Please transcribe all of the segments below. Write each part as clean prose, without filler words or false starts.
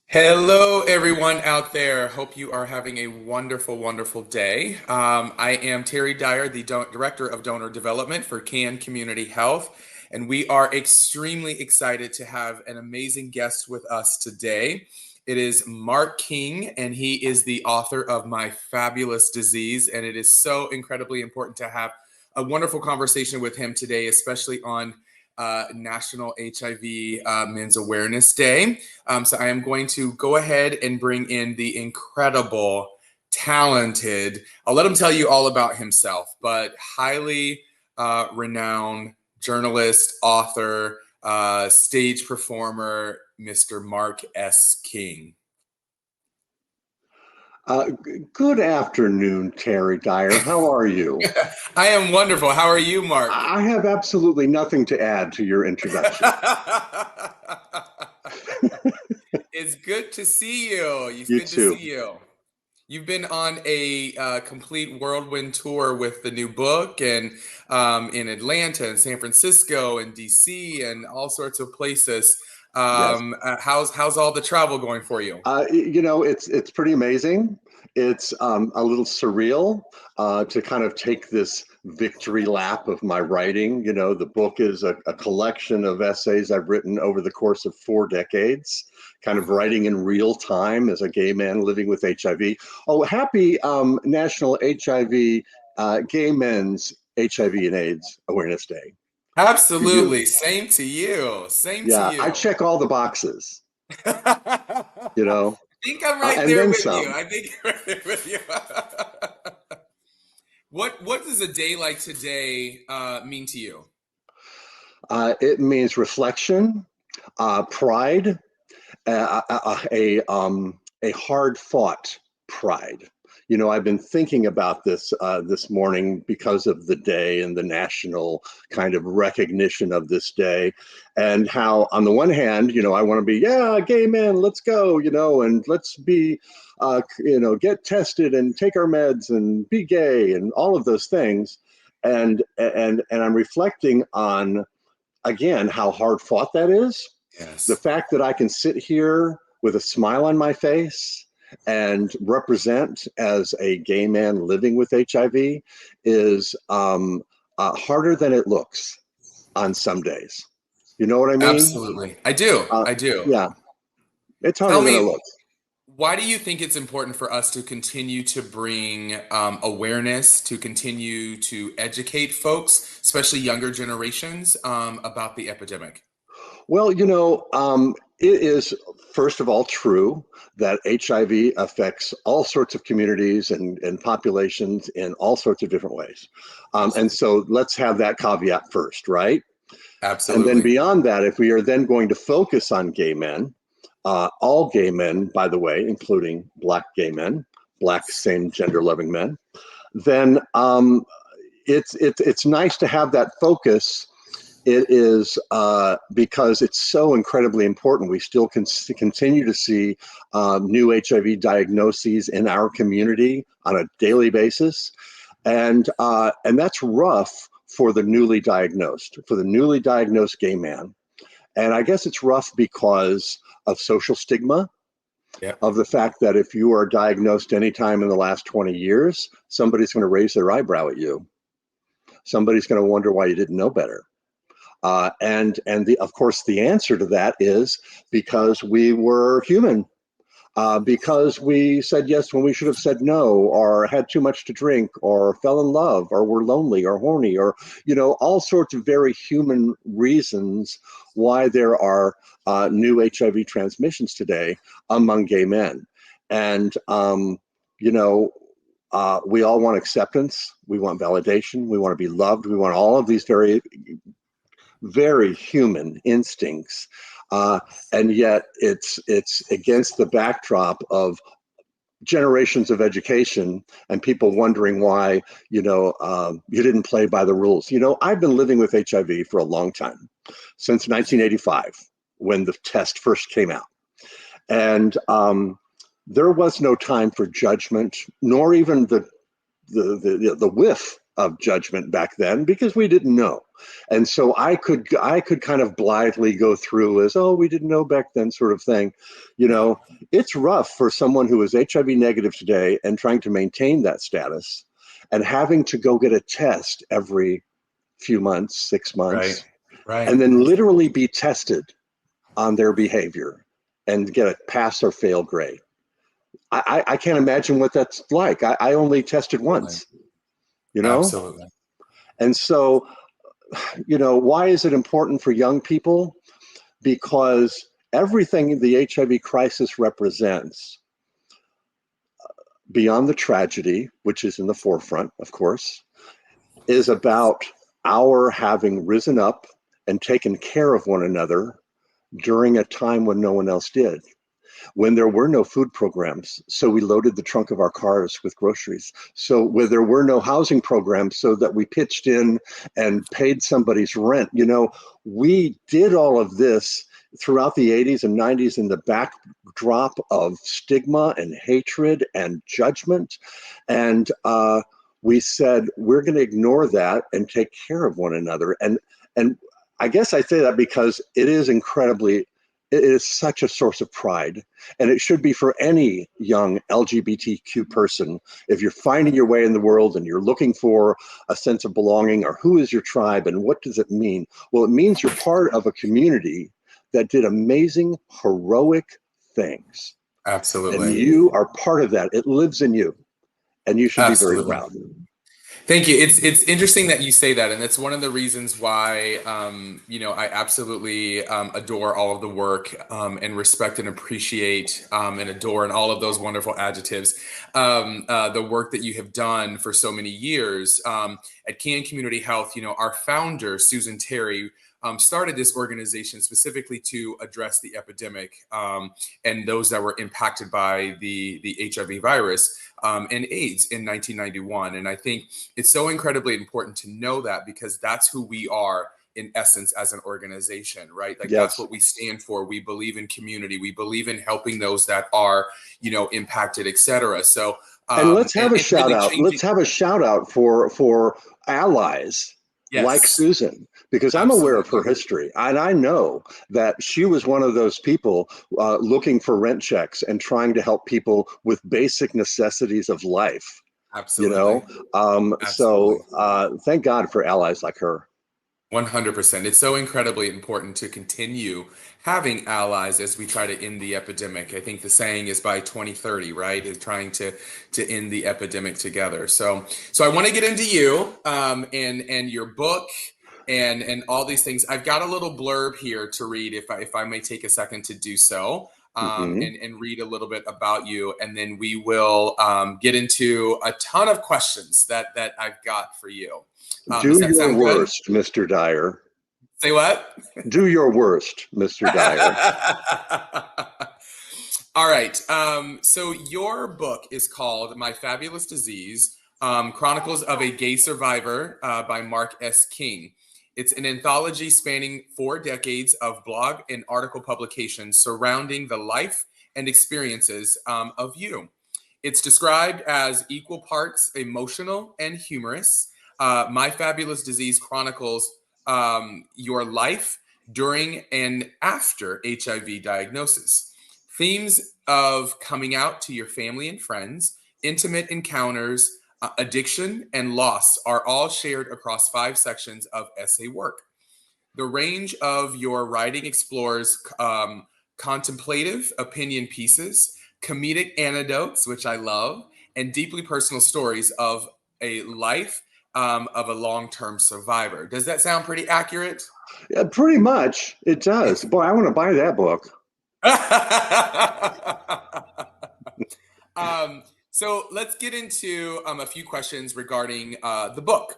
Hello, everyone out there. Hope you are having a wonderful, wonderful day. I am Terry Dyer, the Director of Donor Development for CAN Community Health, and we are extremely excited to have an amazing guest with us today. It is Mark King, and he is the author of My Fabulous Disease, and it is so incredibly important to have a wonderful conversation with him today, especially on National HIV Men's Awareness Day. So I am going to go ahead and bring in the incredible, talented, I'll let him tell you all about himself, but highly renowned journalist, author, stage performer, Mr. Mark S. King. Good afternoon, Terry Dyer. How are you? I am wonderful. How are you, Mark? I have absolutely nothing to add to your introduction. It's good to see you. It's You good to see too. you. You've been on a complete whirlwind tour with the new book and in Atlanta and San Francisco and DC and all sorts of places. Yes. How's all the travel going for you? It's pretty amazing. It's a little surreal to kind of take this victory lap of my writing. The book is a collection of essays I've written over the course of 4 decades, kind of writing in real time as a gay man living with HIV. Oh, happy National HIV, Gay Men's HIV and AIDS Awareness Day to you. Absolutely. Same to you. Same to Yeah, I you. check all the boxes, I you know, think I'm right and there then with you. some. I think I'm right there with you. What does a day like today mean to you? It means reflection, pride, a hard fought pride. I've been thinking about this morning because of the day and the national kind of recognition of this day, and how on the one hand, I want to be, yeah, gay men, let's go, and let's be, get tested and take our meds and be gay and all of those things, and I'm reflecting on again how hard fought that is. The Yes. fact that I can sit here with a smile on my face and represent as a gay man living with HIV is harder than it looks on some days. You know what I mean? Absolutely. I do. Uh, I do. yeah, it's Tell harder than it me, looks. why do you think it's important for us to continue to bring awareness, to continue to educate folks, especially younger generations, about the epidemic? Well, it is, first of all, true that HIV affects all sorts of communities and populations in all sorts of different ways. And Absolutely. so let's have that caveat first, right? And then Absolutely. beyond that, if we are then going to focus on gay men, all gay men, by the way, including Black gay men, Black same gender loving men, then it's nice to have that focus. It is because it's so incredibly important. We still continue to see new HIV diagnoses in our community on a daily basis, and that's rough for the newly diagnosed gay man. And I guess it's rough because of social stigma, Yeah. of the fact that if you are diagnosed anytime in the last 20 years, somebody's going to raise their eyebrow at you. Somebody's going to wonder why you didn't know better. And of course the answer to that is because we were human, because we said yes when we should have said no, or had too much to drink, or fell in love, or were lonely, or horny, or all sorts of very human reasons why there are new HIV transmissions today among gay men. And you know, we all want acceptance, we want validation, we want to be loved, we want all of these very very human instincts, uh, and yet it's against the backdrop of generations of education and people wondering why you didn't play by the rules. I've been living with HIV for a long time, since 1985 when the test first came out, and there was no time for judgment, nor even the whiff of judgment back then because we didn't know. And so I could kind of blithely go through as, oh, we didn't know back then sort of thing. You know, it's rough for someone who is HIV negative today and trying to maintain that status and having to go get a test every few months, 6 months, Right. and then literally be tested on their behavior and get a pass or fail grade. I can't imagine what that's like. I only tested once, you know? Absolutely. And so, you know, why is it important for young people? Because everything the HIV crisis represents, beyond the tragedy, which is in the forefront, of course, is about our having risen up and taken care of one another during a time when no one else did, when there were no food programs. So we loaded the trunk of our cars with groceries. So where there were no housing programs, so that we pitched in and paid somebody's rent. You know, we did all of this throughout the 80s and 90s in the backdrop of stigma and hatred and judgment. And we said, we're going to ignore that and take care of one another. And I guess I say that because it is such a source of pride, and it should be for any young LGBTQ person. If you're finding your way in the world and you're looking for a sense of belonging, or who is your tribe and what does it mean? Well, it means you're part of a community that did amazing, heroic things. And Absolutely. you are part of that. It lives in you, and you should be very Absolutely. proud. Thank you. It's interesting that you say that, and it's one of the reasons why you know, I absolutely adore all of the work and respect and appreciate and adore and all of those wonderful adjectives, the work that you have done for so many years at Can Community Health. You know, our founder Susan Terry started this organization specifically to address the epidemic and those that were impacted by the HIV virus and AIDS in 1991. And I think it's so incredibly important to know that, because that's who we are in essence as an organization, right? Like, that's what we stand for. We believe in community. We believe in helping those that are, you know, impacted, et cetera. So, and let's have a shout really out. Let's have a shout out for allies like Susan, because I'm aware of her history, and I know that she was one of those people looking for rent checks and trying to help people with basic necessities of life. Absolutely. You know, so thank God for allies like her. 100%. It's so incredibly important to continue having allies as we try to end the epidemic. I think the saying is by 2030, right? Is trying to end the epidemic together. So I want to get into you and your book and all these things. I've got a little blurb here to read, if I may take a second to do so. And read a little bit about you, and then we will get into a ton of questions that I've got for you. Do your worst, Mr. Dyer. Say what? Do your worst, Mr. Dyer. All right. So your book is called My Fabulous Disease, Chronicles of a Gay Survivor by Mark S. King. It's an anthology spanning 4 decades of blog and article publications surrounding the life and experiences of you. It's described as equal parts emotional and humorous. My Fabulous Disease chronicles your life during and after HIV diagnosis. Themes of coming out to your family and friends, intimate encounters, addiction, and loss are all shared across 5 sections of essay work. The range of your writing explores contemplative opinion pieces, comedic anecdotes, which I love, and deeply personal stories of a life of a long-term survivor. Does that sound pretty accurate? Yeah, pretty much. It does. Boy, I want to buy that book. So let's get into a few questions regarding the book.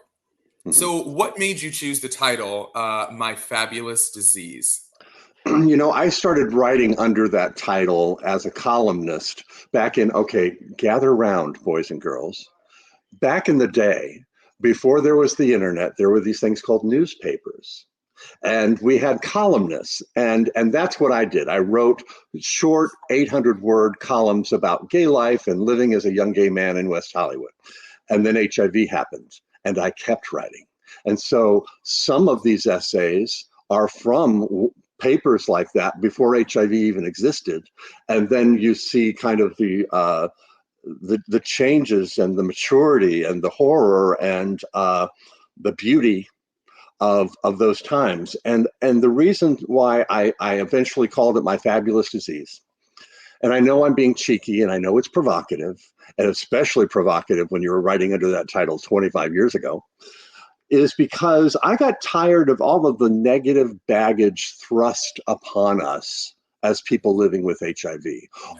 So what made you choose the title, My Fabulous Disease? You know, I started writing under that title as a columnist back in, okay, gather round, boys and girls. Back in the day, before there was the internet, there were these things called newspapers. And we had columnists, and that's what I did. I wrote short 800-word columns about gay life and living as a young gay man in West Hollywood. And then HIV happened. and I kept writing. And so some of these essays are from papers like that before HIV even existed. And then you see kind of the changes and the maturity and the horror and the beauty of those times. And the reason why I eventually called it My Fabulous Disease, and I know I'm being cheeky and I know it's provocative, and especially provocative when you were writing under that title 25 years ago, is because I got tired of all of the negative baggage thrust upon us as people living with HIV,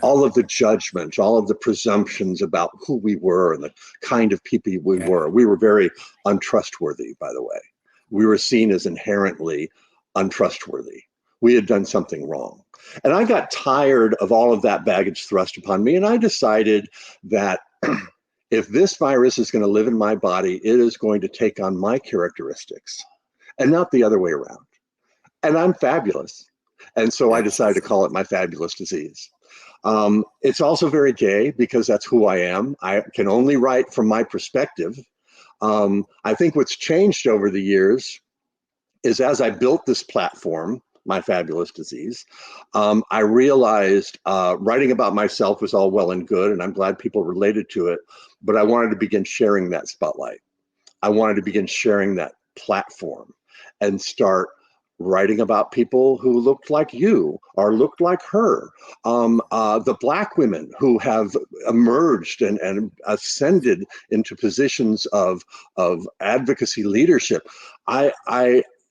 all of the judgment, all of the presumptions about who we were and the kind of people we were. We were very untrustworthy, by the way. We were seen as inherently untrustworthy. We had done something wrong. And I got tired of all of that baggage thrust upon me, and I decided that if this virus is going to live in my body, it is going to take on my characteristics and not the other way around. And I'm fabulous. And so I decided to call it My Fabulous Disease. It's also very gay because that's who I am. I can only write from my perspective. I think what's changed over the years is as I built this platform, My Fabulous Disease, I realized writing about myself was all well and good, and I'm glad people related to it, but I wanted to begin sharing that spotlight. I wanted to begin sharing that platform and start writing about people who looked like you or looked like her. The Black women who have emerged and ascended into positions of advocacy leadership.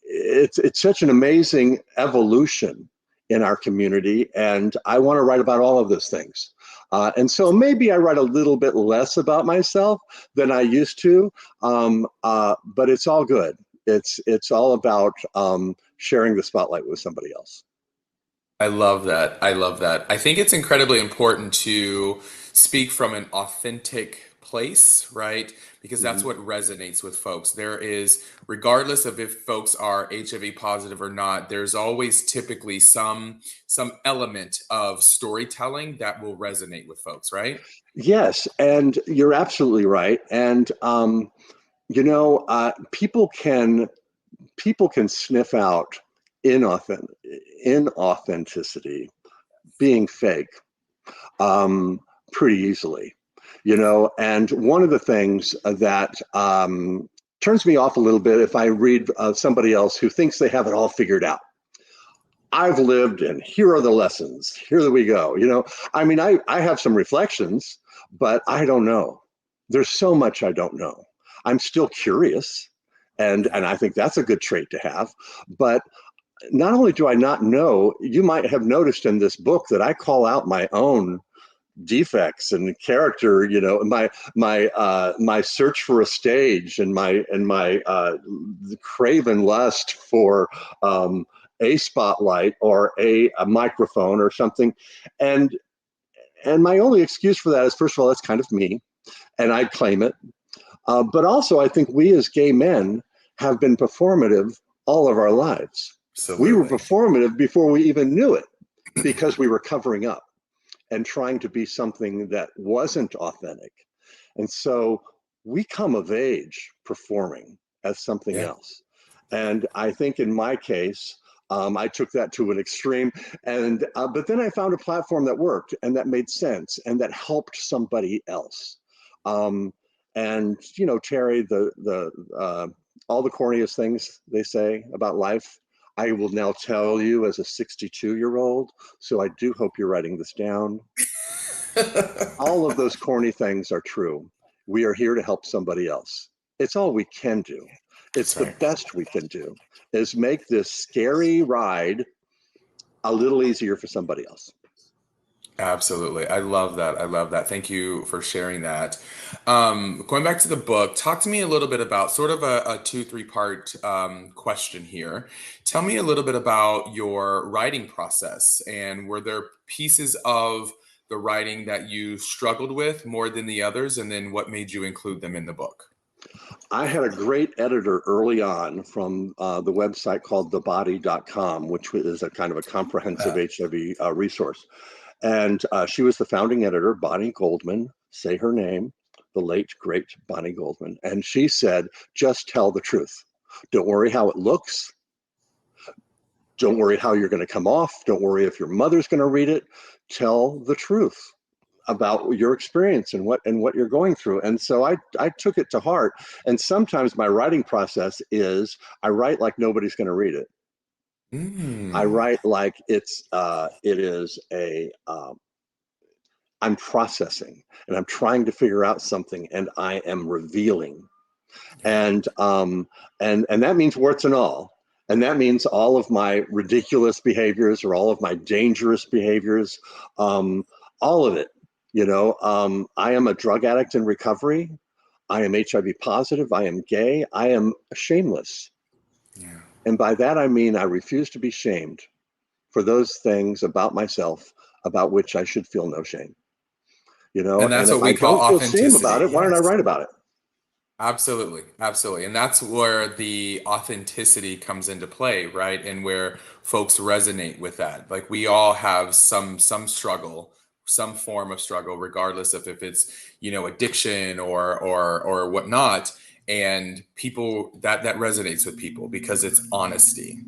It's such an amazing evolution in our community, and I want to write about all of those things. And so maybe I write a little bit less about myself than I used to, but it's all good. It's all about sharing the spotlight with somebody else. I love that. I love that. I think it's incredibly important to speak from an authentic place, right? Because that's Mhm. what resonates with folks. There is, regardless of if folks are HIV positive or not, there's always typically some element of storytelling that will resonate with folks, right? Yes, and you're absolutely right. And people can sniff out inauthenticity, being fake, um, pretty easily, And one of the things that turns me off a little bit if I read somebody else who thinks they have it all figured out. I've lived, and here are the lessons. Here we go. I have some reflections, but I don't know. There's so much I don't know. I'm still curious, and I think that's a good trait to have. But not only do I not know, you might have noticed in this book that I call out my own defects and character, my search for a stage and my craven lust for a spotlight or a microphone or something. And my only excuse for that is, first of all, it's kind of me, and I claim it. But also, I think we as gay men have been performative all of our lives. We were Absolutely. performative before we even knew it because we were covering up and trying to be something that wasn't authentic. And so we come of age performing as something Yeah. else. And I think in my case, I took that to an extreme, and but then I found a platform that worked and that made sense and that helped somebody else. Um, and Terry, the all the corniest things they say about life, I will now tell you as a 62-year-old. So I do hope you're writing this down. All of those corny things are true. We are here to help somebody else. It's all we can do. It's That's the right. best we can do is make this scary ride a little easier for somebody else. Absolutely. I love that. I love that. Thank you for sharing that. Going back to the book, talk to me a little bit about sort of a two, three-part question here. Tell me a little bit about your writing process, and were there pieces of the writing that you struggled with more than the others, and then what made you include them in the book? I had a great editor early on from the website called thebody.com, which is a kind of a comprehensive HIV resource. And she was the founding editor, Bonnie Goldman, say her name, the late, great Bonnie Goldman. And she said, just tell the truth. Don't worry how it looks. Don't worry how you're going to come off. Don't worry if your mother's going to read it. Tell the truth about your experience and what you're going through. And so I took it to heart. And sometimes my writing process is I write like nobody's going to read it. I write like it is I'm processing and I'm trying to figure out something, and I am revealing. And that means warts and all. And that means all of my ridiculous behaviors or all of my dangerous behaviors, all of it. I am a drug addict in recovery. I am HIV positive. I am gay. I am shameless. Yeah. And by that, I mean I refuse to be shamed for those things about myself about which I should feel no shame. And And that's if what I we call don't feel shame about authenticity. it, why don't I Yes. write about it? Absolutely, absolutely. And that's where the authenticity comes into play, right? And where folks resonate with that. Like we all have some struggle, some form of struggle, regardless of if it's, addiction or whatnot. And people that resonates with people because it's honesty.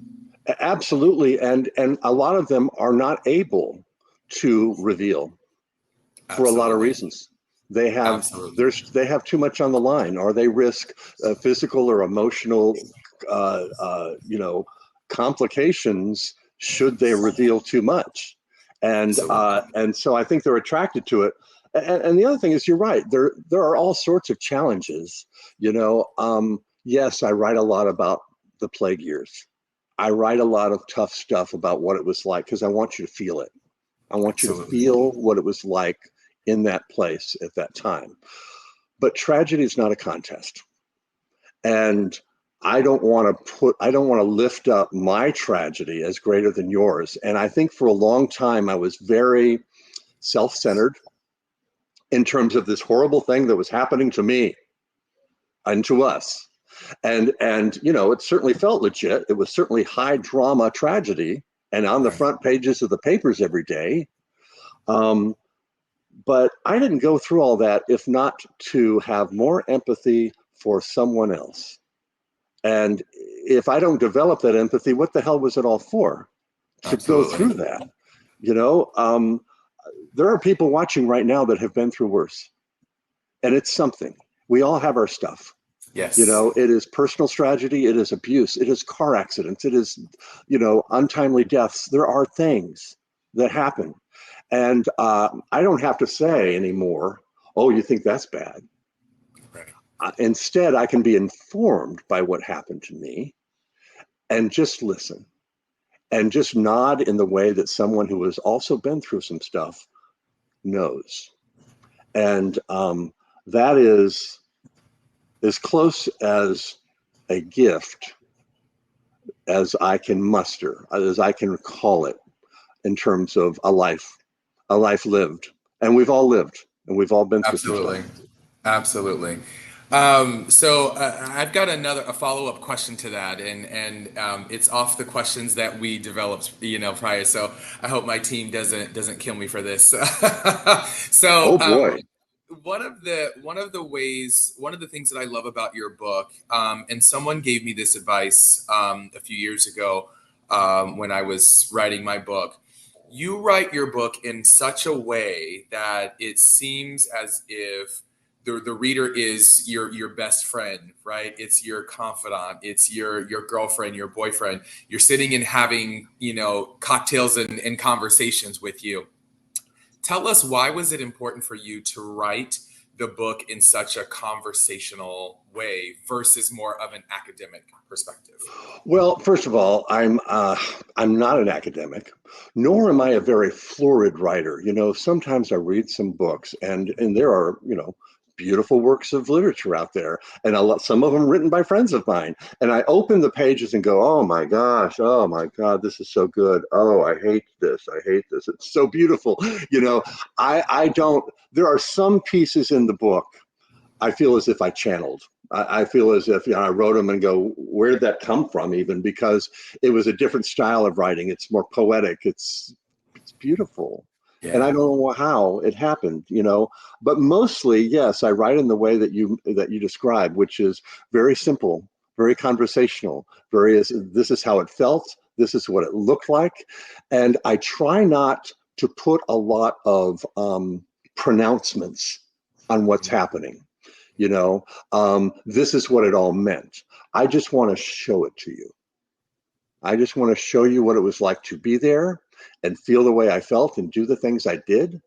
Absolutely. And a lot of them are not able to reveal for a lot of Absolutely. reasons. They have Absolutely. they have too much on the line, or they risk physical or emotional, complications should they reveal too much. And Absolutely. and so I think they're attracted to it. And the other thing is, you're right. There are all sorts of challenges. Yes, I write a lot about the plague years. I write a lot of tough stuff about what it was like because I want you to feel it. I want you to Absolutely. feel what it was like in that place at that time. But tragedy is not a contest. And I don't want to lift up my tragedy as greater than yours. And I think for a long time, I was very self centered in terms of this horrible thing that was happening to me and to us. And it certainly felt legit. It was certainly high drama tragedy and on the Right. front pages of the papers every day. But I didn't go through all that if not to have more empathy for someone else. And if I don't develop that empathy, what the hell was it all for? To go through Absolutely. that, you know? There are people watching right now that have been through worse, and it's something. We all have our stuff. Yes. It is personal tragedy, it is abuse, it is car accidents, it is, untimely deaths. There are things that happen. And I don't have to say anymore, oh, you think that's bad? Right. Instead, I can be informed by what happened to me and just listen and just nod in the way that someone who has also been through some stuff knows. And that is as close as a gift as I can muster, as I can call it, in terms of a life lived. And we've all lived, and we've all been through some stuff. Absolutely. Absolutely. So I've got a follow-up question to that, and it's off the questions that we developed, prior. So I hope my team doesn't kill me for this. Oh So boy. one of the things that I love about your book, and someone gave me this advice a few years ago when I was writing my book. You write your book in such a way that it seems as if the reader is your best friend, right? It's your confidant, it's your girlfriend, your boyfriend. You're sitting and having, cocktails and conversations with you. Tell us, why was it important for you to write the book in such a conversational way versus more of an academic perspective? Well, first of all, I'm not an academic, nor am I a very florid writer. Sometimes I read some books, and there are beautiful works of literature out there, and some of them written by friends of mine. And I open the pages and go, oh my gosh, oh my God, this is so good. Oh, I hate this. I hate this. It's so beautiful. I don't. There are some pieces in the book I feel as if I channeled. I feel as if I wrote them and go, where did that come from? Even because it was a different style of writing. It's more poetic. It's beautiful. And I Yeah. don't know how it happened, but mostly, yes, I write in the way that you describe, which is very simple, very conversational, this is how it felt, this is what it looked like. And I try not to put a lot of pronouncements on what's happening. This is what it all meant. I just want to show it to you. I just want to show you what it was like to be there and feel the way I felt and do the things I did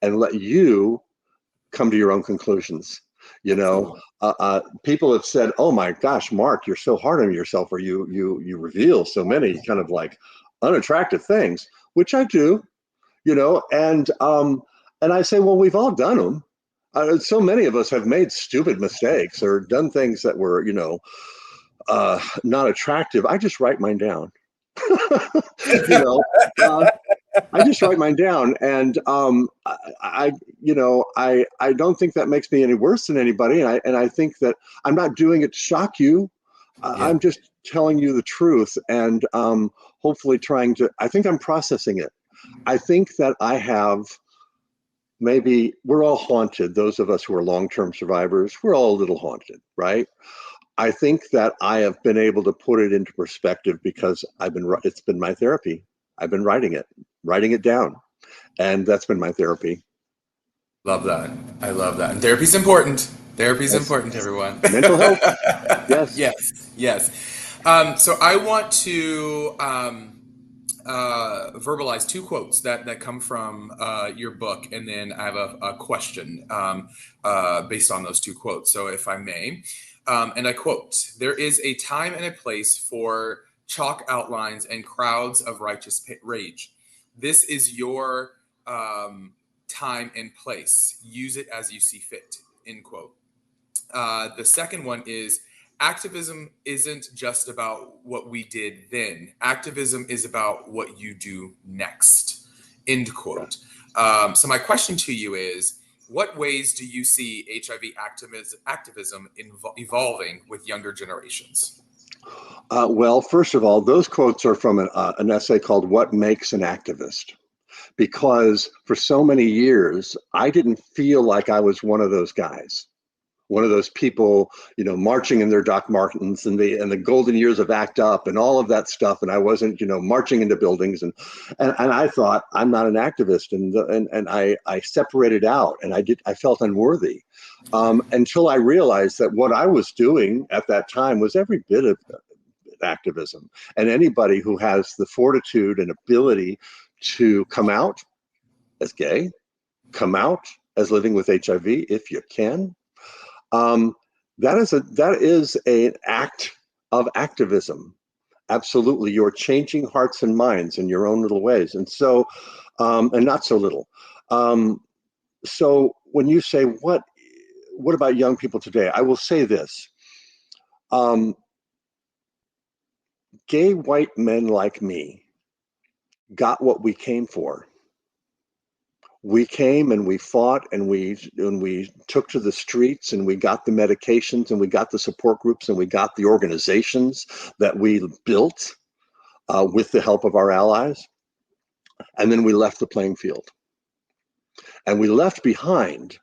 and let you come to your own conclusions. Absolutely. People have said, "Oh my gosh, Mark, you're so hard on yourself, or you reveal so many kind of like unattractive things," which I do, and I say, well, we've all done them. So many of us have made stupid mistakes or done things that were, not attractive. I just write mine down. you know, uh, I just write mine down, and I don't think that makes me any worse than anybody, and I think that I'm not doing it to shock you. Yeah. I'm just telling you the truth, and hopefully trying to. I think I'm processing it. I think that I have. Maybe we're all haunted. Those of us who are long-term survivors, we're all a little haunted, right? I think that I have been able to put it into perspective because it's been my therapy. I've been writing it down, and that's been my therapy. Love that. I love that. And therapy's important. Therapy's Yes, important, everyone. mental health. Yes. Yes, yes. So I want to verbalize two quotes that come from your book, and then I have a question based on those two quotes. So, if I may, and I quote: "There is a time and a place for chalk outlines and crowds of righteous rage. This is your time and place. Use it as you see fit." End quote. The second one is activism isn't just about what we did then. Activism is about what you do next. End quote. So my question to you is, what ways do you see HIV activism evolving with younger generations? Well, first of all, those quotes are from an essay called "What Makes an Activist." Because for so many years, I didn't feel like I was one of those guys, one of those people, marching in their Doc Martens and the golden years of ACT UP and all of that stuff. And I wasn't, marching into buildings, and I thought I'm not an activist, and I separated out, and I felt unworthy, until I realized that what I was doing at that time was every bit of activism. And anybody who has the fortitude and ability to come out as gay, come out as living with HIV if you can, um, that is an act of activism. Absolutely, you're changing hearts and minds in your own little ways, and so, and not so little. Um, so when you say what about young people today, I will say this: um, gay white men like me got what we came for. We came and we fought, and we took to the streets, and we got the medications, and we got the support groups, and we got the organizations that we built with the help of our allies. And then we left the playing field, and we left behind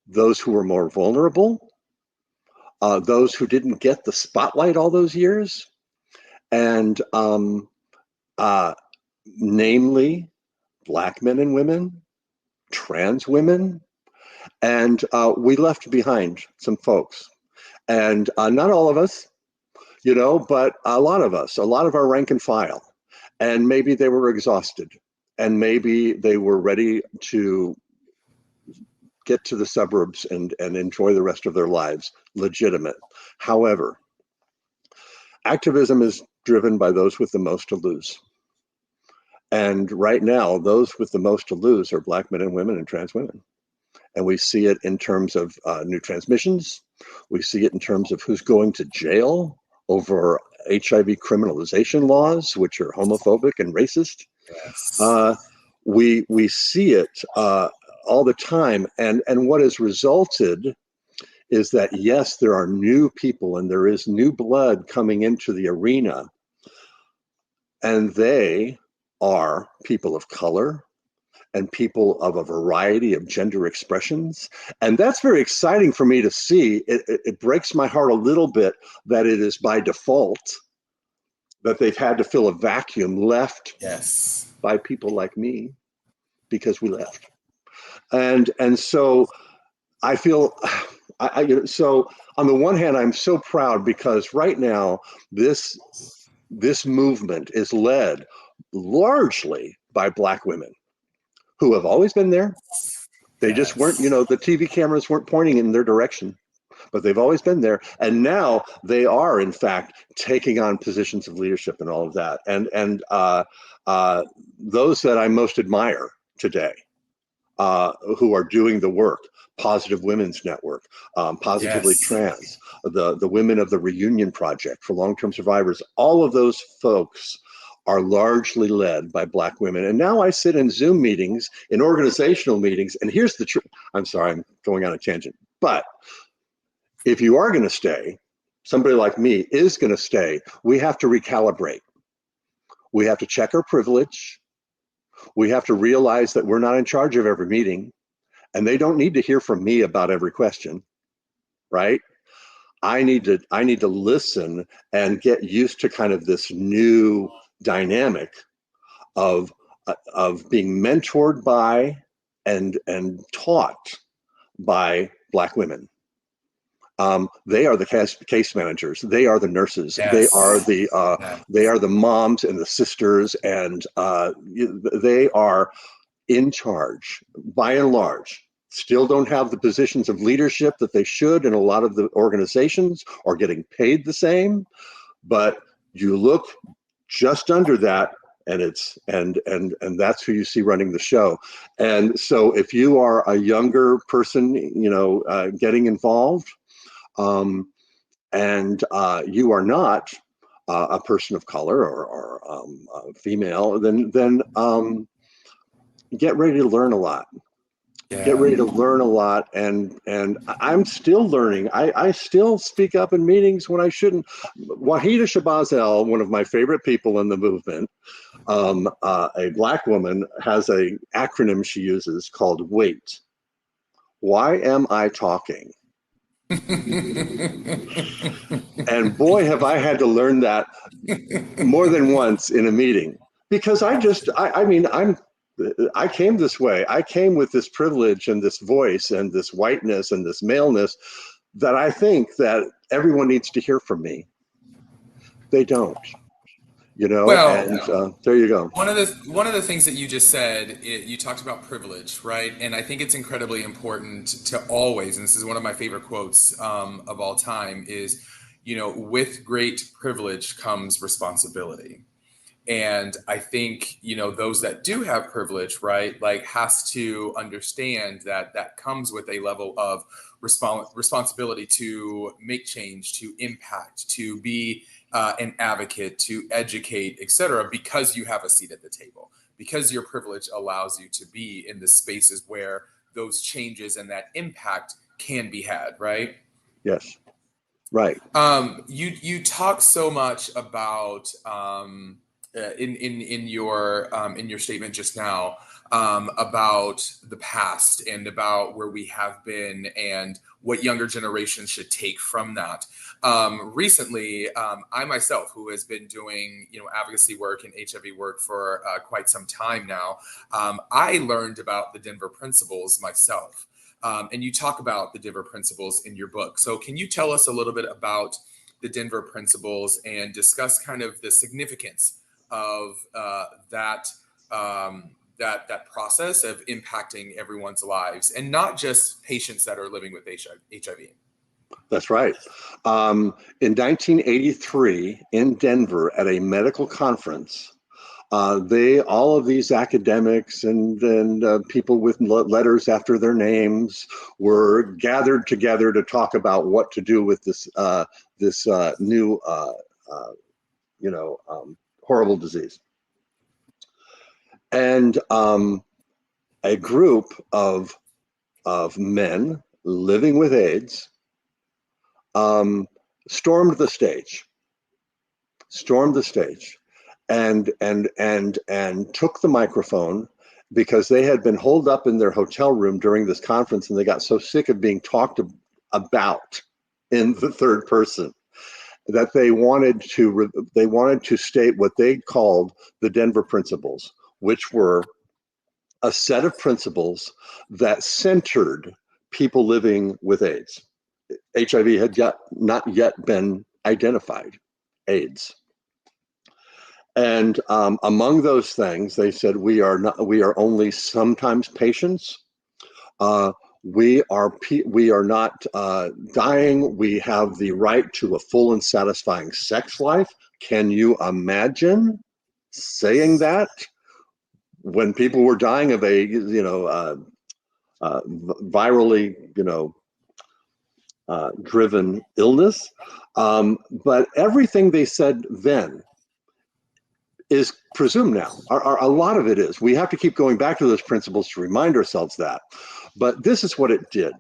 those who were more vulnerable, those who didn't get the spotlight all those years, and uh, namely Black men and women, trans women, and we left behind some folks. And not all of us, but a lot of us, a lot of our rank and file. And maybe they were exhausted, and maybe they were ready to get to the suburbs and enjoy the rest of their lives, legitimate. However, activism is driven by those with the most to lose. And right now, those with the most to lose are Black men and women and trans women. And we see it in terms of new transmissions. We see it in terms of who's going to jail over HIV criminalization laws, which are homophobic and racist. Yes. Uh, we see it all the time, and what has resulted is that, yes, there are new people and there is new blood coming into the arena, and they are people of color, and people of a variety of gender expressions. And that's very exciting for me to see. It breaks my heart a little bit that it is by default that they've had to fill a vacuum left Yes. by people like me because we left. And so I feel, so on the one hand, I'm so proud because right now this movement is led largely by Black women who have always been there. They just weren't, Yes. the TV cameras weren't pointing in their direction, but they've always been there. And now they are, in fact, taking on positions of leadership and all of that. And those that I most admire today, who are doing the work, Positive Women's Network, Positively Yes. Trans, the Women of the Reunion Project for long-term survivors, all of those folks are largely led by Black women. And now I sit in Zoom meetings, in organizational meetings, and here's the truth. I'm sorry, I'm going on a tangent. But if you are going to stay, somebody like me is going to stay, we have to recalibrate. We have to check our privilege. We have to realize that we're not in charge of every meeting, and they don't need to hear from me about every question, right? I need to listen and get used to kind of this new dynamic of being mentored by and taught by Black women. They are the case managers. They are the nurses. They are Yes. the moms and the sisters, and they are in charge by and large. Still don't have the positions of leadership that they should in a lot of the organizations, or getting paid the same. But you look just under that, and it's and that's who you see running the show. And so if you are a younger person, getting involved, and you are not a person of color or female, then get ready to learn a lot. Get Yeah. ready to learn a lot, and I'm still learning. I still speak up in meetings when I shouldn't. Wahida Shabazel, one of my favorite people in the movement, a Black woman, has a acronym she uses called WAIT. Why am I talking? And boy, have I had to learn that more than once in a meeting, because I came this way. I came with this privilege and this voice and this whiteness and this maleness that I think that everyone needs to hear from me. They don't, Well, and there you go. one of the things that you just said, you talked about privilege, right? And I think it's incredibly important to always, and this is one of my favorite quotes of all time, is, with great privilege comes responsibility. And I think, those that do have privilege, right, like, has to understand that that comes with a level of responsibility to make change, to impact, to be an advocate, to educate, etc., because you have a seat at the table, because your privilege allows you to be in the spaces where those changes and that impact can be had, right? Yes, right. You talk so much about in your statement just now, about the past and about where we have been and what younger generations should take from that. Recently, I myself, who has been doing advocacy work and HIV work for quite some time now, I learned about the Denver Principles myself. And you talk about the Denver Principles in your book. So can you tell us a little bit about the Denver Principles and discuss kind of the significance of that process of impacting everyone's lives, and not just patients that are living with HIV? That's right. In 1983, in Denver, at a medical conference, all of these academics and people with letters after their names were gathered together to talk about what to do with this new horrible disease. And a group of men living with AIDS stormed the stage, and took the microphone because they had been holed up in their hotel room during this conference, and they got so sick of being talked about in the third person that they wanted to state what they called the Denver Principles, which were a set of principles that centered people living with AIDS. HIV had not yet been identified, AIDS. And among those things, they said, we are only sometimes patients. We are not dying. We have the right to a full and satisfying sex life. Can you imagine saying that when people were dying of a virally driven illness? But everything they said then is presumed now. A lot of it is. We have to keep going back to those principles to remind ourselves that. But this is what it did.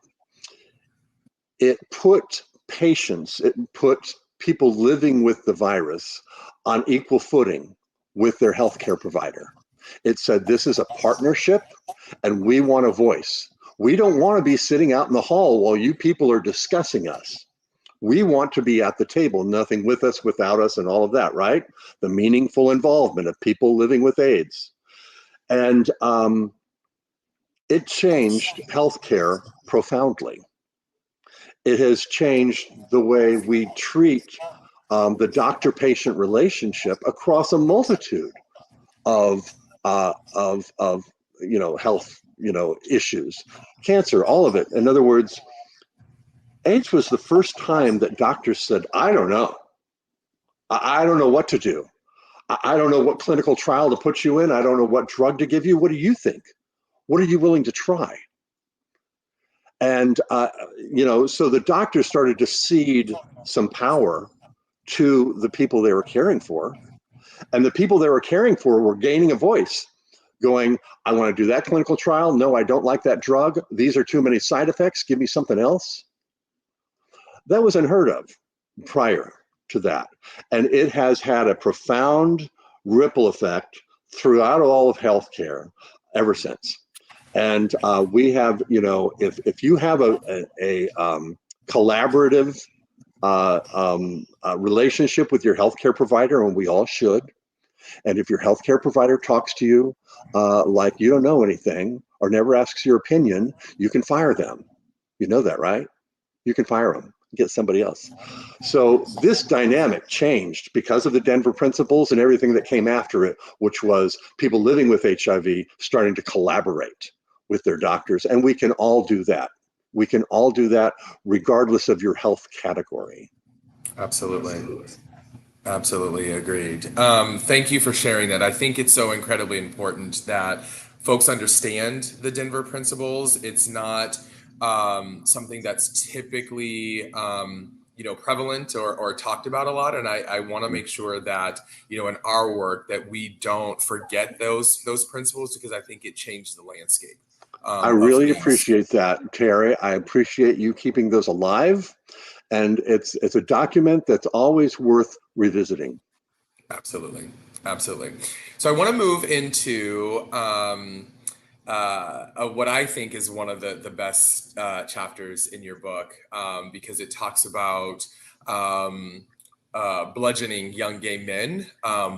It put patients, it put people living with the virus on equal footing with their healthcare provider. It said, this is a partnership and we want a voice. We don't want to be sitting out in the hall while you people are discussing us. We want to be at the table, nothing with us, without us, and all of that, right? The meaningful involvement of people living with AIDS. And it changed healthcare profoundly. It has changed the way we treat the doctor-patient relationship across a multitude of health issues, cancer, all of it. In other words, AIDS was the first time that doctors said, I don't know. I don't know what to do. I don't know what clinical trial to put you in. I don't know what drug to give you. What do you think? What are you willing to try? And, so the doctors started to cede some power to the people they were caring for. And the people they were caring for were gaining a voice, going, I want to do that clinical trial. No, I don't like that drug. These are too many side effects. Give me something else. That was unheard of prior to that. And it has had a profound ripple effect throughout all of healthcare ever since. And we have, if you have a collaborative relationship with your healthcare provider, and we all should, and if your healthcare provider talks to you like you don't know anything or never asks your opinion, you can fire them. You know that, right? You can fire them, get somebody else. So this dynamic changed because of the Denver Principles and everything that came after it, which was people living with HIV starting to collaborate with their doctors. And we can all do that. We can all do that regardless of your health category. Absolutely. Absolutely agreed. Thank you for sharing that. I think it's so incredibly important that folks understand the Denver Principles. It's not something that's typically prevalent or talked about a lot, and I want to make sure that in our work that we don't forget those principles, because I think it changed the landscape. I really appreciate that, Terry. I appreciate you keeping those alive. And it's a document that's always worth revisiting. Absolutely. Absolutely. So I want to move into what I think is one of the best chapters in your book, because it talks about bludgeoning young gay men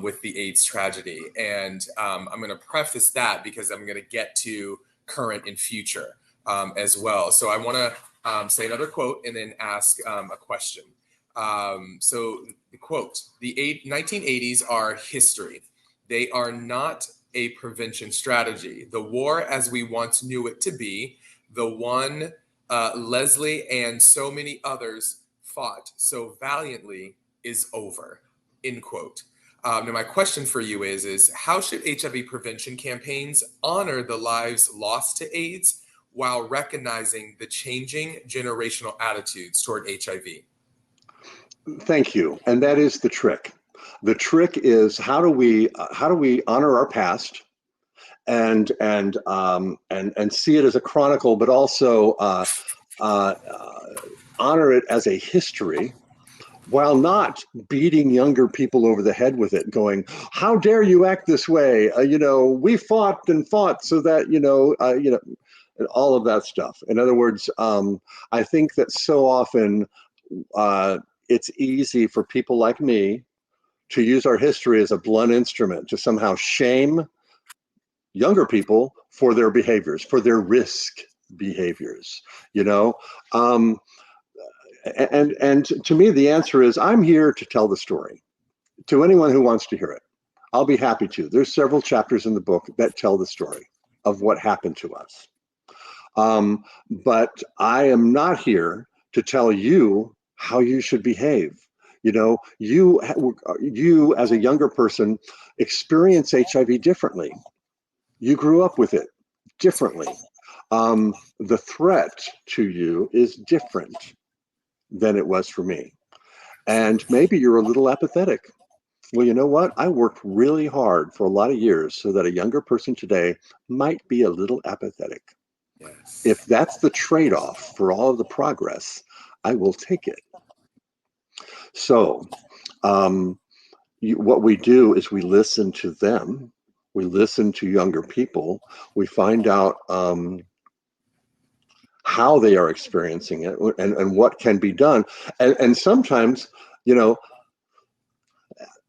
with the AIDS tragedy. And I'm going to preface that because I'm going to get to current and future as well. So I want to say another quote and then ask a question. So the quote, the 1980s are history. They are not a prevention strategy. The war as we once knew it to be, the one Leslie and so many others fought so valiantly, is over, end quote. Now my question for you is how should HIV prevention campaigns honor the lives lost to AIDS while recognizing the changing generational attitudes toward HIV? Thank you. And that is the trick. The trick is how do we honor our past and see it as a chronicle, but also honor it as a history, while not beating younger people over the head with it, going, "How dare you act this way? We fought and fought so that and all of that stuff." In other words, I think that so often it's easy for people like me to use our history as a blunt instrument to somehow shame younger people for their behaviors, for their risk behaviors. You know. And to me, the answer is I'm here to tell the story to anyone who wants to hear it. I'll be happy to. There's several chapters in the book that tell the story of what happened to us. But I am not here to tell you how you should behave. You as a younger person experience HIV differently. You grew up with it differently. The threat to you is different than it was for me. And maybe you're a little apathetic. Well, you know what? I worked really hard for a lot of years so that a younger person today might be a little apathetic. Yes. If that's the trade-off for all of the progress, I will take it. So what we do is we listen to them. We listen to younger people. We find out how they are experiencing it and what can be done. And sometimes,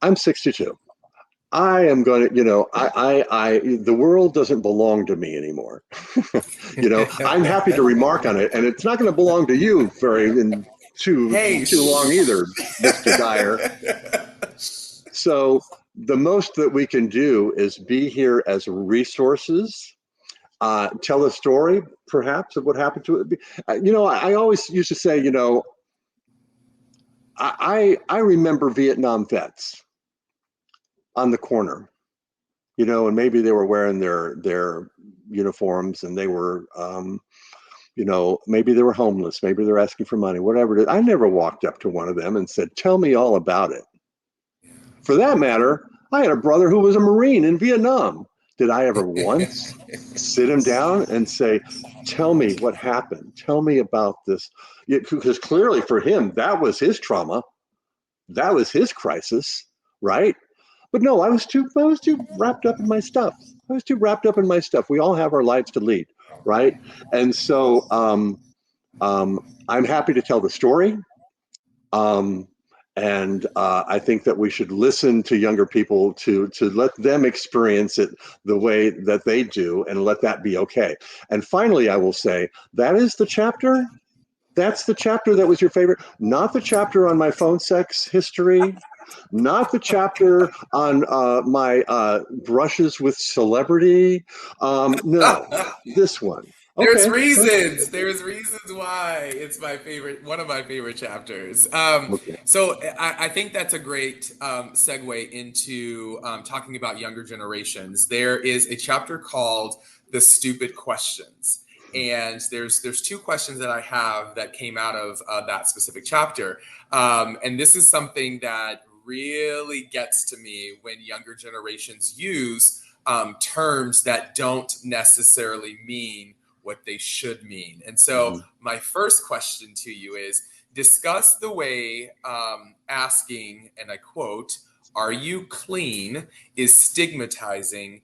I'm 62. I am going to, the world doesn't belong to me anymore. I'm happy to remark on it, and it's not going to belong to you too long either, Mr. Dyer. So the most that we can do is be here as resources, tell a story, perhaps, of what happened to it. I always used to say, I remember Vietnam vets on the corner, and maybe they were wearing their uniforms, and they were, maybe they were homeless, maybe they're asking for money, whatever it is. I never walked up to one of them and said, "Tell me all about it." For that matter, I had a brother who was a Marine in Vietnam. Did I ever once sit him down and say, "Tell me what happened. Tell me about this"? Because clearly for him, that was his trauma. That was his crisis, right? But no, I was too wrapped up in my stuff. We all have our lives to lead, right? And so I'm happy to tell the story. And I think that we should listen to younger people to let them experience it the way that they do, and let that be okay. And finally, I will say that is the chapter. That's the chapter that was your favorite, not the chapter on my phone sex history, not the chapter on my brushes with celebrity. No, this one. There's Okay. reasons. There's reasons why it's one of my favorite chapters. Okay. So I think that's a great segue into talking about younger generations. There is a chapter called "The Stupid Questions," and there's two questions that I have that came out of that specific chapter. And this is something that really gets to me when younger generations use terms that don't necessarily mean what they should mean. And so my first question to you is, discuss the way asking, and I quote, "Are you clean?" is stigmatizing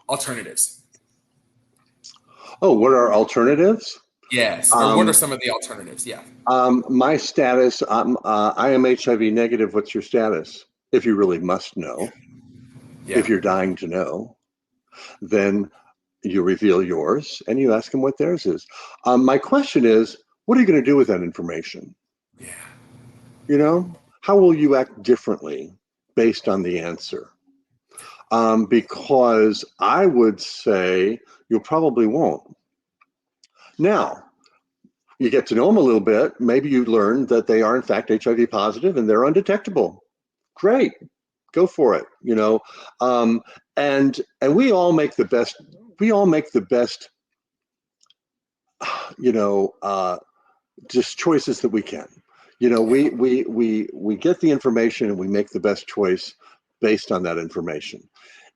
alternatives. Oh, what are alternatives? Yes. Or what are some of the alternatives? Yeah. My status, I am HIV negative. What's your status? If you really must know, Yeah. if you're dying to know, then you reveal yours and you ask them what theirs is. My question is, what are you going to do with that information? Yeah. How will you act differently based on the answer? Because I would say you probably won't. Now, you get to know them a little bit. Maybe you learn that they are in fact HIV positive and they're undetectable. Great, go for it. And we all make the best. We all make the best. Just choices that we can. We get the information and we make the best choice based on that information.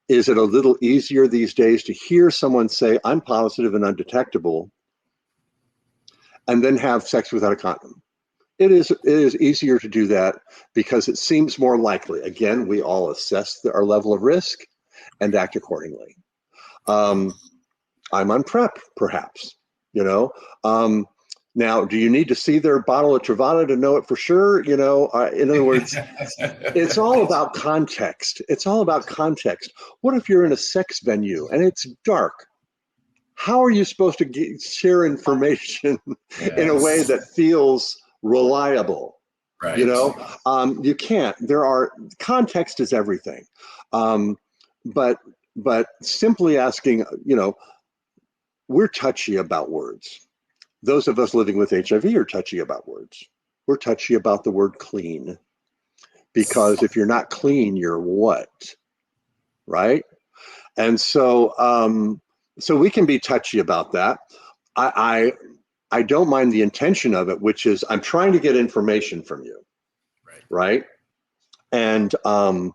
Is it a little easier these days to hear someone say, "I'm positive and undetectable," and then have sex without a condom? It is easier to do that because it seems more likely. Again, we all assess our level of risk and act accordingly. I'm on PrEP, perhaps. You know, now, do you need to see their bottle of Truvada to know it for sure? You know, in other words, it's all about context. It's all about context. What if you're in a sex venue and it's dark? How are you supposed to share information in a way that feels reliable? Right. You know, you can't. Context is everything. But simply asking, you know, we're touchy about words. Those of us living with HIV are touchy about words. We're touchy about the word clean, because if you're not clean, you're what? Right? And so, so we can be touchy about that. I don't mind the intention of it, which is I'm trying to get information from you, right? And but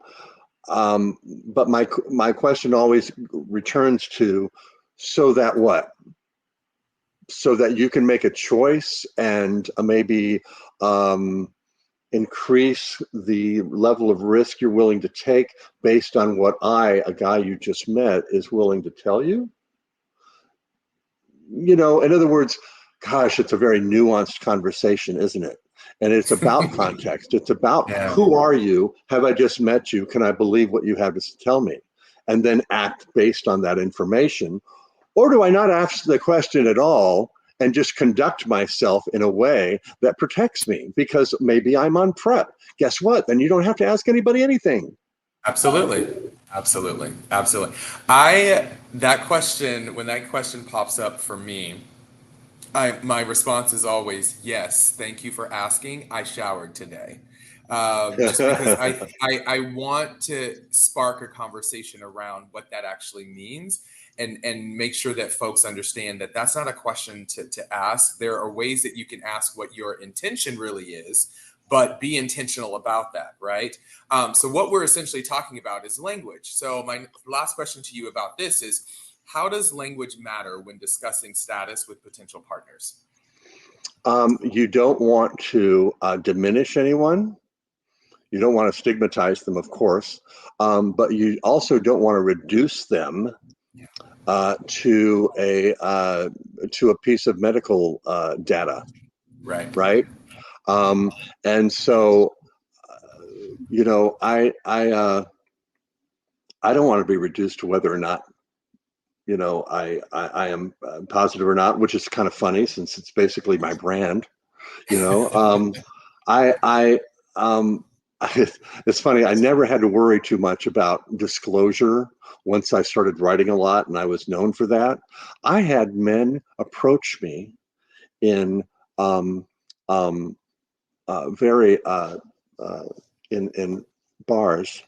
my question always returns to, so that what? So that you can make a choice and maybe increase the level of risk you're willing to take based on what a guy you just met, is willing to tell you. You know, in other words, gosh, it's a very nuanced conversation, isn't it? And it's about context. It's about, who are you? Have I just met you? Can I believe what you have to tell me? And then act based on that information. Or do I not ask the question at all and just conduct myself in a way that protects me because maybe I'm on PrEP? Guess what? Then you don't have to ask anybody anything. Absolutely. Absolutely. Absolutely. That question, when that question pops up for me, my response is always, yes, thank you for asking. I showered today. Just because I want to spark a conversation around what that actually means, and make sure that folks understand that that's not a question to ask. There are ways that you can ask what your intention really is, but be intentional about that, right? So what we're essentially talking about is language. So my last question to you about this is, how does language matter when discussing status with potential partners? You don't want to diminish anyone. You don't want to stigmatize them, of course, but you also don't want to reduce them to a piece of medical data, Right. right? And so, you know, I don't want to be reduced to whether or not, you know, I am positive or not, which is kind of funny since it's basically my brand. You know, I it's funny. I never had to worry too much about disclosure once I started writing a lot, and I was known for that. I had men approach me in um, very in bars,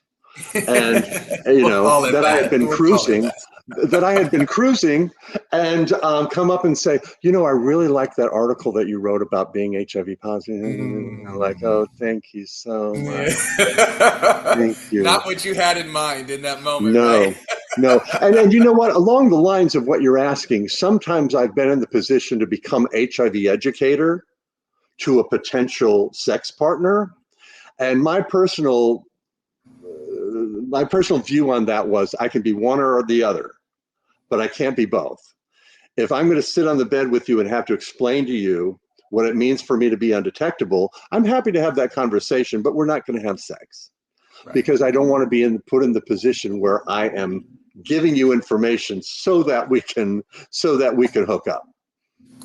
and you We'll know call it that I had that. been We'll call it cruising, and come up and say, you know, I really like that article that you wrote about being HIV positive. I'm like, oh, thank you so much. that. Thank you. Not what you had in mind in that moment, right? No, no. And you know what? Along the lines of what you're asking, sometimes I've been in the position to become HIV educator to a potential sex partner. And my personal view on that was, I can be one or the other, but I can't be both. If I'm going to sit on the bed with you and have to explain to you what it means for me to be undetectable, I'm happy to have that conversation, but we're not going to have sex. Right. Because I don't want to be put in the position where I am giving you information so that we can hook up.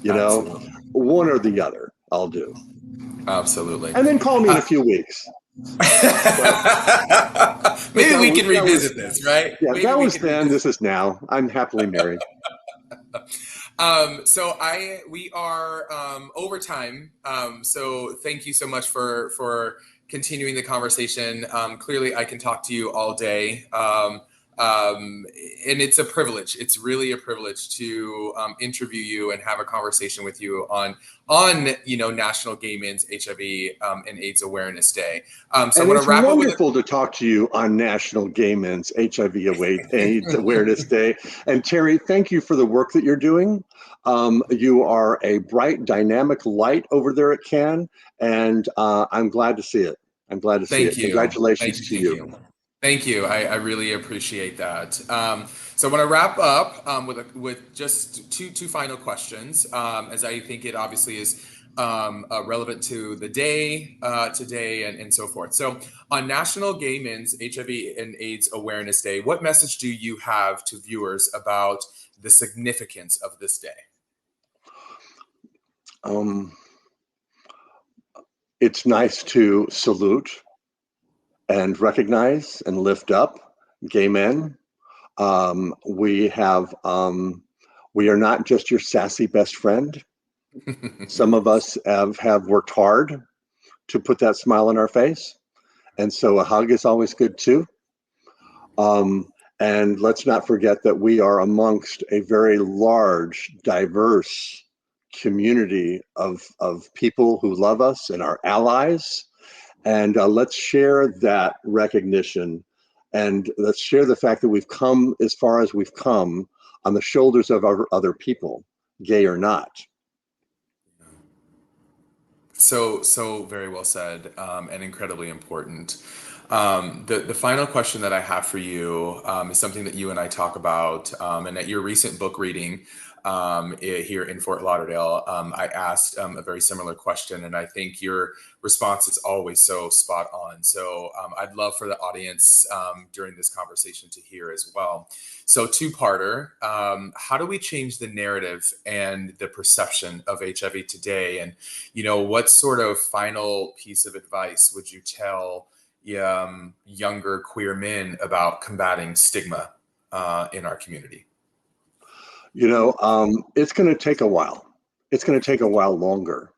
You know, one or the other, I'll do. Absolutely. And then call me in a few weeks. Maybe we can revisit this, right? Yeah, Maybe that was then. This is now. I'm happily married. So we are over time. So thank you so much for continuing the conversation. Clearly, I can talk to you all day. and it's a privilege. It's really a privilege to interview you and have a conversation with you on National Gay Men's HIV and AIDS Awareness Day. So I And want to it's wrap up with wonderful to talk to you on National Gay Men's HIV/AIDS Awareness Day. And Terry, thank you for the work that you're doing. You are a bright, dynamic light over there at CAN, and I'm glad to see it. I'm glad to see Thank it. you. Thank Congratulations you. to Thank you. you. Thank you. I really appreciate that. So I want to wrap up with just two final questions, as I think it obviously is relevant to the day today and so forth. So on National Gay Men's HIV and AIDS Awareness Day, what message do you have to viewers about the significance of this day? Um, it's nice to salute and recognize and lift up gay men. We are not just your sassy best friend. Some of us have worked hard to put that smile on our face. And so a hug is always good too. And let's not forget that we are amongst a very large, diverse community of people who love us and are allies. And let's share that recognition, and let's share the fact that we've come as far as we've come on the shoulders of our other people, gay or not. So very well said, and incredibly important. The final question that I have for you is something that you and I talk about, and at your recent book reading here in Fort Lauderdale, I asked a very similar question, and I think your response is always so spot on. So I'd love for the audience during this conversation to hear as well. So two-parter, how do we change the narrative and the perception of HIV today? And, what sort of final piece of advice would you tell younger queer men about combating stigma in our community? It's going to take a while. It's going to take a while longer.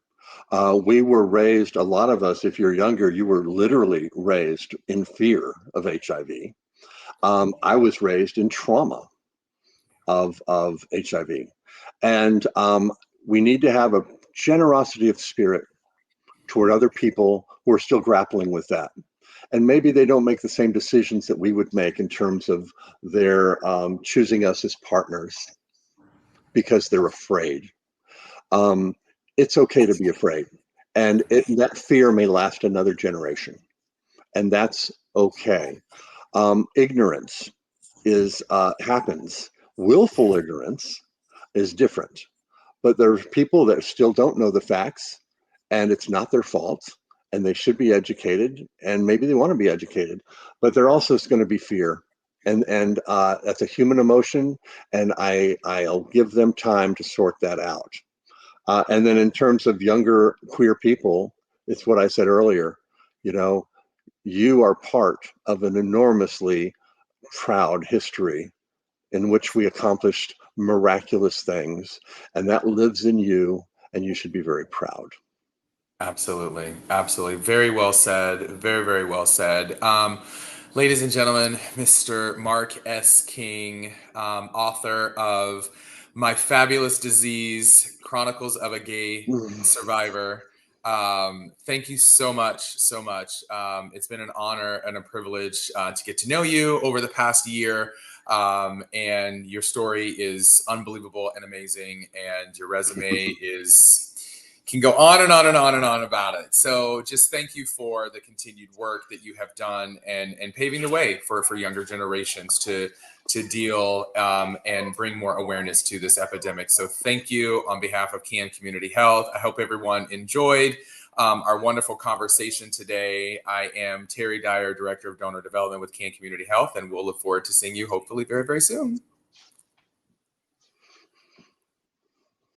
We were raised, a lot of us, if you're younger, you were literally raised in fear of HIV. I was raised in trauma of HIV. And we need to have a generosity of spirit toward other people who are still grappling with that. And maybe they don't make the same decisions that we would make in terms of their choosing us as partners because they're afraid. Um, it's okay to be afraid. And that fear may last another generation. And that's okay. Ignorance is happens. Willful ignorance is different. But there's people that still don't know the facts, and it's not their fault, and they should be educated, and maybe they want to be educated, but there also is going to be fear, and that's a human emotion, and I'll give them time to sort that out. And then in terms of younger queer people, it's what I said earlier. You know, you are part of an enormously proud history in which we accomplished miraculous things, and that lives in you, and you should be very proud. Absolutely. Absolutely. Very well said. Very, very well said. Ladies and gentlemen, Mr. Mark S. King, author of My Fabulous Disease, Chronicles of a Gay Survivor. Thank you so much, so much. It's been an honor and a privilege to get to know you over the past year. And your story is unbelievable and amazing. And your resume can go on and on and on and on about it. So just thank you for the continued work that you have done and paving the way for younger generations to deal and bring more awareness to this epidemic. So thank you on behalf of CAN Community Health. I hope everyone enjoyed our wonderful conversation today. I am Terry Dyer, Director of Donor Development with CAN Community Health, and we'll look forward to seeing you hopefully very, very soon.